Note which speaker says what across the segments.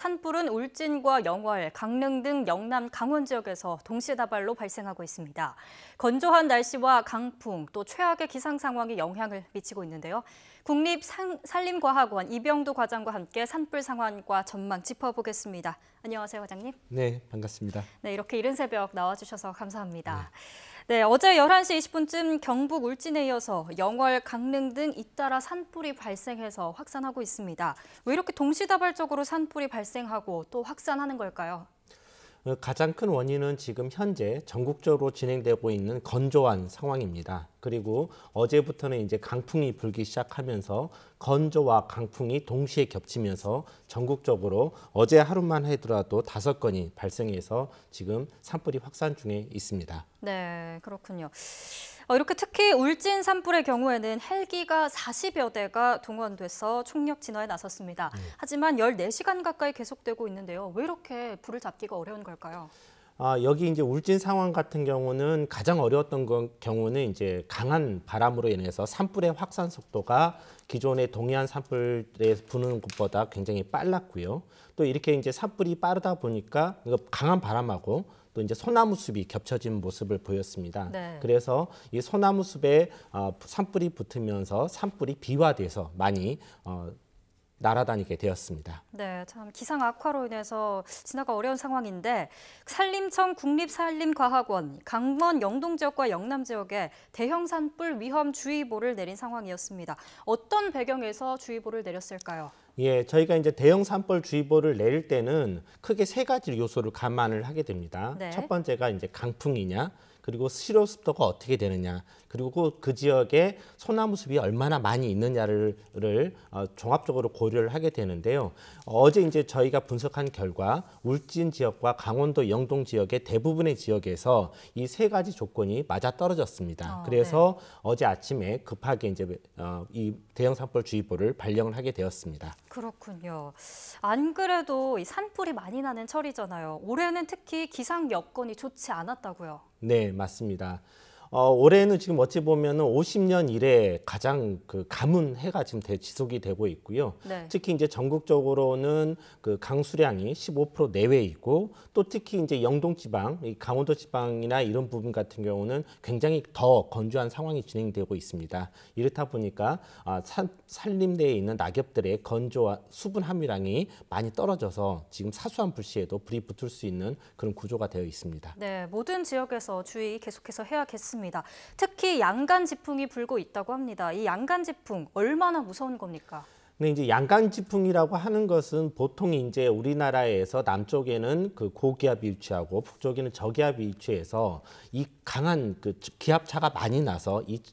Speaker 1: 산불은 울진과 영월, 강릉 등 영남, 강원 지역에서 동시다발로 발생하고 있습니다. 건조한 날씨와 강풍, 또 최악의 기상 상황이 영향을 미치고 있는데요. 국립산림과학원 이병두 과장과 함께 산불 상황과 전망 짚어보겠습니다. 안녕하세요, 과장님.
Speaker 2: 네, 반갑습니다.
Speaker 1: 네, 이렇게 이른 새벽 나와주셔서 감사합니다. 네, 어제 11시 20분쯤 경북 울진에 이어서 영월, 강릉 등 잇따라 산불이 발생해서 확산하고 있습니다. 왜 이렇게 동시다발적으로 산불이 발생하고 또 확산하는 걸까요?
Speaker 2: 가장 큰 원인은 지금 현재 전국적으로 진행되고 있는 건조한 상황입니다. 그리고 어제부터는 이제 강풍이 불기 시작하면서 건조와 강풍이 동시에 겹치면서 전국적으로 어제 하루만 하더라도 5건이 발생해서 지금 산불이 확산 중에 있습니다.
Speaker 1: 네, 그렇군요. 이렇게 특히 울진 산불의 경우에는 헬기가 40여 대가 동원돼서 총력 진화에 나섰습니다. 하지만 14시간 가까이 계속되고 있는데요. 왜 이렇게 불을 잡기가 어려운 걸까요?
Speaker 2: 여기 이제 울진 상황 같은 경우는 가장 어려웠던 경우는 이제 강한 바람으로 인해서 산불의 확산 속도가 기존의 동해안 산불에 부는 것보다 굉장히 빨랐고요. 또 이렇게 이제 산불이 빠르다 보니까 강한 바람하고 또 이제 소나무 숲이 겹쳐진 모습을 보였습니다.
Speaker 1: 네.
Speaker 2: 그래서 이 소나무 숲에 산불이 붙으면서 산불이 비화돼서 많이 날아다니게 되었습니다.
Speaker 1: 네, 참 기상 악화로 인해서 진화가 어려운 상황인데 산림청 국립산림과학원 강원 영동 지역과 영남 지역에 대형 산불 위험 주의보를 내린 상황이었습니다. 어떤 배경에서 주의보를 내렸을까요?
Speaker 2: 예, 저희가 이제 대형 산불 주의보를 내릴 때는 크게 3가지 요소를 감안을 하게 됩니다.
Speaker 1: 네.
Speaker 2: 첫 번째가 이제 강풍이냐, 그리고 실효 습도가 어떻게 되느냐, 그리고 그 지역에 소나무 숲이 얼마나 많이 있느냐를 종합적으로 고려를 하게 되는데요. 어제 이제 저희가 분석한 결과 울진 지역과 강원도 영동 지역의 대부분의 지역에서 이 3가지 조건이 맞아 떨어졌습니다. 그래서 네. 어제 아침에 급하게 이제 이 대형 산불 주의보를 발령을 하게 되었습니다.
Speaker 1: 그렇군요. 안 그래도 이 산불이 많이 나는 철이잖아요. 올해는 특히 기상 여건이 좋지 않았다고요.
Speaker 2: 네, 맞습니다. 올해는 지금 어찌 보면은 50년 이래 가장 그 가문 해가 지금 지속이 되고 있고요.
Speaker 1: 네.
Speaker 2: 특히 이제 전국적으로는 그 강수량이 15% 내외에 있고 또 특히 이제 영동 지방, 이 강원도 지방이나 이런 부분 같은 경우는 굉장히 더 건조한 상황이 진행되고 있습니다. 이렇다 보니까 산림대에 있는 낙엽들의 건조와 수분 함유량이 많이 떨어져서 지금 사소한 불씨에도 불이 붙을 수 있는 그런 구조가 되어 있습니다.
Speaker 1: 네, 모든 지역에서 주의 계속해서 해야겠습니다. 특히 양간 지풍이 불고 있다고 합니다. 이 양간 지풍 얼마나 무서운 겁니까?
Speaker 2: 근데 이제 양간 지풍이라고 하는 것은 보통 이제 우리나라에서 남쪽에는 그 고기압이 위치하고 북쪽에는 저기압이 위치해서 이 강한 그 기압차가 많이 나서 이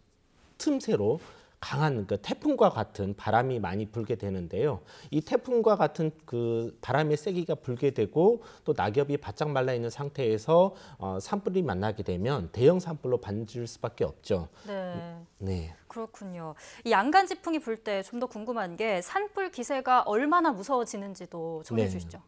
Speaker 2: 틈새로 강한 그 태풍과 같은 바람이 많이 불게 되는데요. 이 태풍과 같은 그 바람의 세기가 불게 되고 또 낙엽이 바짝 말라 있는 상태에서 산불이 만나게 되면 대형 산불로 번질 수밖에 없죠.
Speaker 1: 네.
Speaker 2: 네.
Speaker 1: 그렇군요. 이 양간 지풍이 불 때 좀 더 궁금한 게 산불 기세가 얼마나 무서워지는지도 전해 주시죠.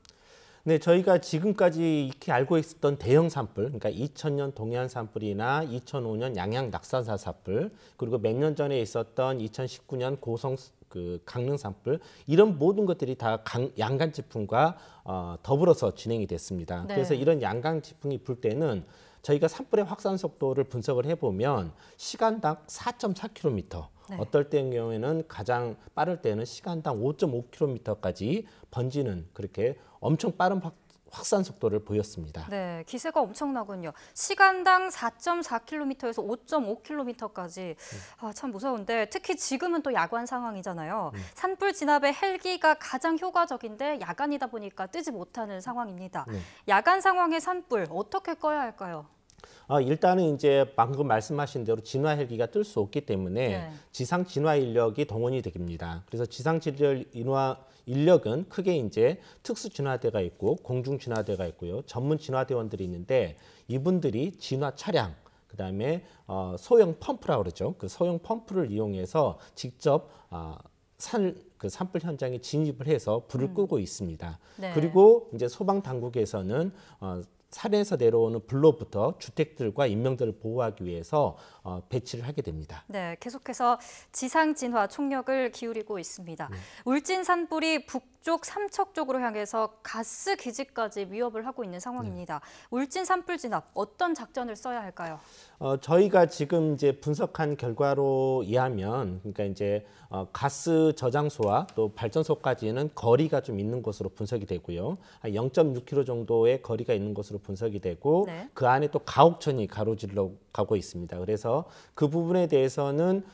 Speaker 2: 네, 저희가 지금까지 이렇게 알고 있었던 대형 산불, 그러니까 2000년 동해안 산불이나 2005년 양양 낙산사 산불, 그리고 몇 년 전에 있었던 2019년 고성 그 강릉 산불, 이런 모든 것들이 다 양간 지풍과 더불어서 진행이 됐습니다.
Speaker 1: 네.
Speaker 2: 그래서 이런 양간 지풍이 불 때는 저희가 산불의 확산 속도를 분석을 해보면 시간당 4.4km, 네. 어떨 때인 경우에는 가장 빠를 때는 시간당 5.5km까지 번지는 그렇게 엄청 빠른 확산 속도를 보였습니다.
Speaker 1: 네, 기세가 엄청나군요. 시간당 4.4km에서 5.5km까지. 참 무서운데 특히 지금은 또 야간 상황이잖아요. 산불 진압에 헬기가 가장 효과적인데 야간이다 보니까 뜨지 못하는 상황입니다.
Speaker 2: 네.
Speaker 1: 야간 상황의 산불 어떻게 꺼야 할까요?
Speaker 2: 일단은 이제 방금 말씀하신 대로 진화 헬기가 뜰 수 없기 때문에
Speaker 1: 네.
Speaker 2: 지상 진화 인력이 동원이 됩니다. 그래서 지상 진화 인력은 크게 이제 특수 진화대가 있고 공중 진화대가 있고요, 전문 진화대원들이 있는데 이분들이 진화 차량, 그다음에 소형 펌프라고 그러죠. 그 소형 펌프를 이용해서 직접 산불 현장에 진입을 해서 불을 끄고 있습니다.
Speaker 1: 네.
Speaker 2: 그리고 이제 소방 당국에서는 산에서 내려오는 불로부터 주택들과 인명들을 보호하기 위해서 배치를 하게 됩니다.
Speaker 1: 네, 계속해서 지상 진화 총력을 기울이고 있습니다. 울진 산불이 북쪽 북쪽 삼척 쪽으로 향해서 가스 기지까지 위협을 하고 있는 상황입니다. 울진 산불 진압 어떤 작전을 써야 할까요?
Speaker 2: 저희가 지금 이제 분석한 결과로 의하면, 그러니까 이제 가스 저장소와 또 발전소까지는 거리가 좀 있는 것으로 분석이 되고요. 한 0.6km 정도의 거리가 있는 것으로 분석이 되고,
Speaker 1: 네.
Speaker 2: 그 안에 또 가옥천이 가로질러 가고 있습니다. 그래서 그 부분에 대해서는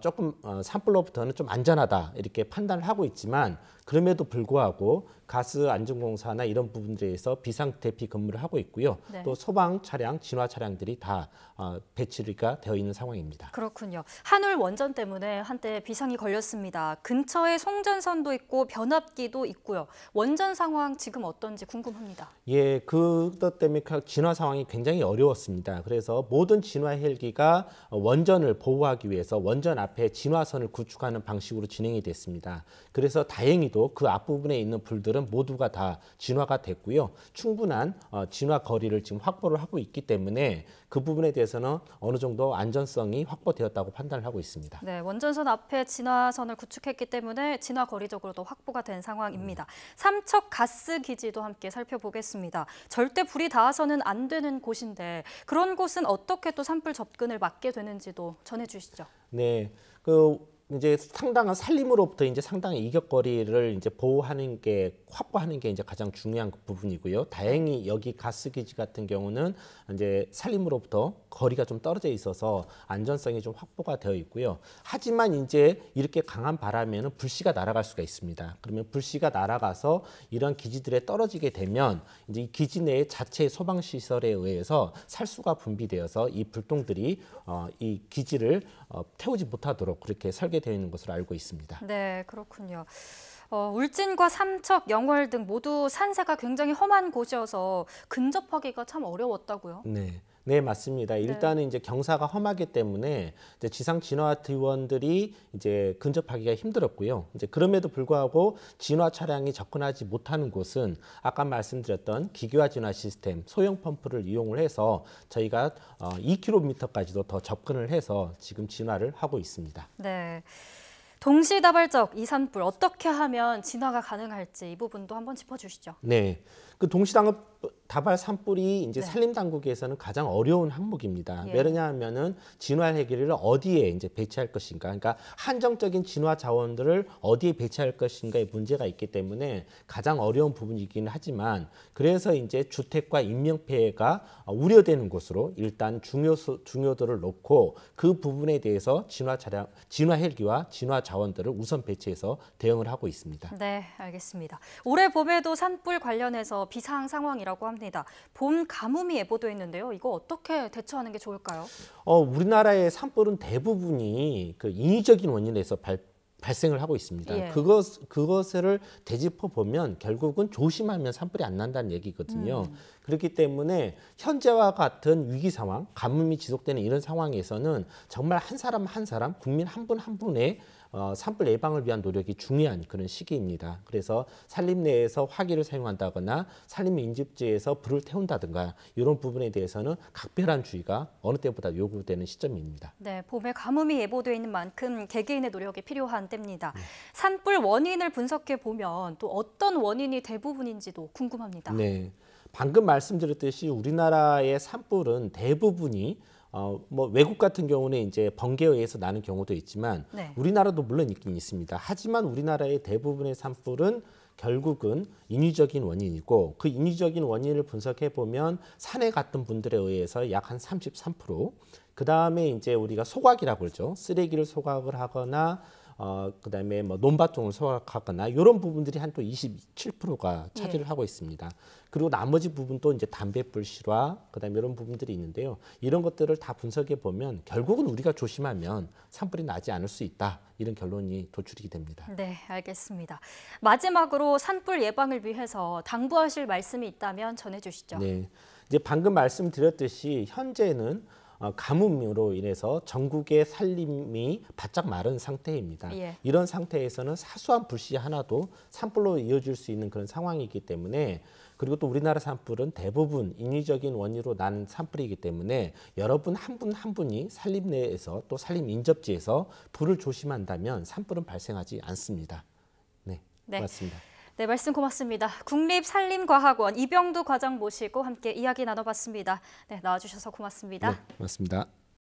Speaker 2: 조금 산불로부터는 좀 안전하다 이렇게 판단을 하고 있지만, 그럼에도 불구하고 가스 안전공사나 이런 부분들에서 비상 대피 근무를 하고 있고요.
Speaker 1: 네.
Speaker 2: 또 소방 차량, 진화 차량들이 다 배치가 되어 있는 상황입니다.
Speaker 1: 그렇군요. 한울 원전 때문에 한때 비상이 걸렸습니다. 근처에 송전선도 있고 변압기도 있고요. 원전 상황 지금 어떤지 궁금합니다.
Speaker 2: 예, 그것 때문에 진화 상황이 굉장히 어려웠습니다. 그래서 모든 진화 헬기가 원전을 보호하기 위해서 원전 앞에 진화선을 구축하는 방식으로 진행이 됐습니다. 그래서 다행히도 그 앞부분에 있는 불들은 모두가 다 진화가 됐고요. 충분한 진화 거리를 지금 확보를 하고 있기 때문에 그 부분에 대해서는 어느 정도 안전성이 확보되었다고 판단을 하고 있습니다.
Speaker 1: 네, 원전선 앞에 진화선을 구축했기 때문에 진화 거리적으로도 확보가 된 상황입니다. 삼척 가스 기지도 함께 살펴보겠습니다. 절대 불이 닿아서는 안 되는 곳인데 그런 곳은 어떻게 또 산불 접근을 막게 되는지도 전해주시죠.
Speaker 2: 네, 이제 상당한 산림으로부터 이제 상당히 이격거리를 이제 보호하는 게 확보하는 게 이제 가장 중요한 부분이고요. 다행히 여기 가스기지 같은 경우는 이제 산림으로부터 거리가 좀 떨어져 있어서 안전성이 좀 확보가 되어 있고요. 하지만 이제 이렇게 강한 바람에는 불씨가 날아갈 수가 있습니다. 그러면 불씨가 날아가서 이런 기지들에 떨어지게 되면 이제 이 기지 내의 자체 소방 시설에 의해서 살수가 분비되어서 이 불똥들이 이 기지를 태우지 못하도록 그렇게 설계되어 있는 것으로 알고 있습니다.
Speaker 1: 네, 그렇군요. 울진과 삼척, 영월 등 모두 산세가 굉장히 험한 곳이어서 근접하기가 참 어려웠다고요?
Speaker 2: 네, 맞습니다. 일단은 이제 경사가 험하기 때문에 이제 지상 진화 대원들이 이제 근접하기가 힘들었고요. 이제 그럼에도 불구하고 진화 차량이 접근하지 못하는 곳은 아까 말씀드렸던 기계화 진화 시스템 소형 펌프를 이용을 해서 저희가 2km까지도 더 접근을 해서 지금 진화를 하고 있습니다.
Speaker 1: 네. 동시다발적 이 산불 어떻게 하면 진화가 가능할지 이 부분도 한번 짚어주시죠.
Speaker 2: 네, 그 동시다발 산불이 이제 산림 당국에서는 가장 어려운 항목입니다.
Speaker 1: 예.
Speaker 2: 왜냐하면은 진화 헬기를 어디에 이제 배치할 것인가, 그러니까 한정적인 진화 자원들을 어디에 배치할 것인가에 문제가 있기 때문에 가장 어려운 부분이긴 하지만 그래서 이제 주택과 인명 피해가 우려되는 곳으로 일단 중요도를 놓고 그 부분에 대해서 진화 헬기와 진화 자원들을 우선 배치해서 대응을 하고 있습니다.
Speaker 1: 네, 알겠습니다. 올해 봄에도 산불 관련해서 비상 상황이라고 합니다. 봄 가뭄이 예보돼 있는데요. 이거 어떻게 대처하는 게 좋을까요?
Speaker 2: 우리나라의 산불은 대부분이 그 인위적인 원인에서 발생을 하고 있습니다.
Speaker 1: 예.
Speaker 2: 그것을 되짚어 보면 결국은 조심하면 산불이 안 난다는 얘기거든요. 그렇기 때문에 현재와 같은 위기 상황, 가뭄이 지속되는 이런 상황에서는 정말 한 사람 한 사람, 국민 한 분 한 분의 산불 예방을 위한 노력이 중요한 그런 시기입니다. 그래서 산림 내에서 화기를 사용한다거나 산림 민집지에서 불을 태운다든가 이런 부분에 대해서는 각별한 주의가 어느 때보다 요구되는 시점입니다.
Speaker 1: 네, 봄에 가뭄이 예보돼 있는 만큼 개개인의 노력이 필요한 때입니다. 산불 원인을 분석해 보면 또 어떤 원인이 대부분인지도 궁금합니다.
Speaker 2: 네, 방금 말씀드렸듯이 우리나라의 산불은 대부분이 외국 같은 경우는 이제 번개에 의해서 나는 경우도 있지만 우리나라도 물론 있긴 있습니다. 하지만 우리나라의 대부분의 산불은 결국은 인위적인 원인이고 그 인위적인 원인을 분석해 보면 산에 갔던 분들에 의해서 약 한 33%, 그 다음에 이제 우리가 소각이라고 그러죠. 쓰레기를 소각을 하거나 그다음에 논밭종을 소각하거나 이런 부분들이 한 또 27%가 차지를 하고 있습니다. 그리고 나머지 부분도 이제 담뱃불 실화, 그다음에 이런 부분들이 있는데요. 이런 것들을 다 분석해 보면 결국은 우리가 조심하면 산불이 나지 않을 수 있다. 이런 결론이 도출이 됩니다.
Speaker 1: 네, 알겠습니다. 마지막으로 산불 예방을 위해서 당부하실 말씀이 있다면 전해주시죠.
Speaker 2: 네, 이제 방금 말씀드렸듯이 현재는 가뭄으로 인해서 전국의 산림이 바짝 마른 상태입니다. 이런 상태에서는 사소한 불씨 하나도 산불로 이어질 수 있는 그런 상황이기 때문에 그리고 또 우리나라 산불은 대부분 인위적인 원인으로 난 산불이기 때문에 여러분 한 분 한 분이 산림 내에서 또 산림 인접지에서 불을 조심한다면 산불은 발생하지 않습니다. 네, 고맙습니다.
Speaker 1: 네, 말씀 고맙습니다. 국립산림과학원 이병두 과장 모시고 함께 이야기 나눠봤습니다. 네, 나와주셔서 고맙습니다.
Speaker 2: 네, 고맙습니다.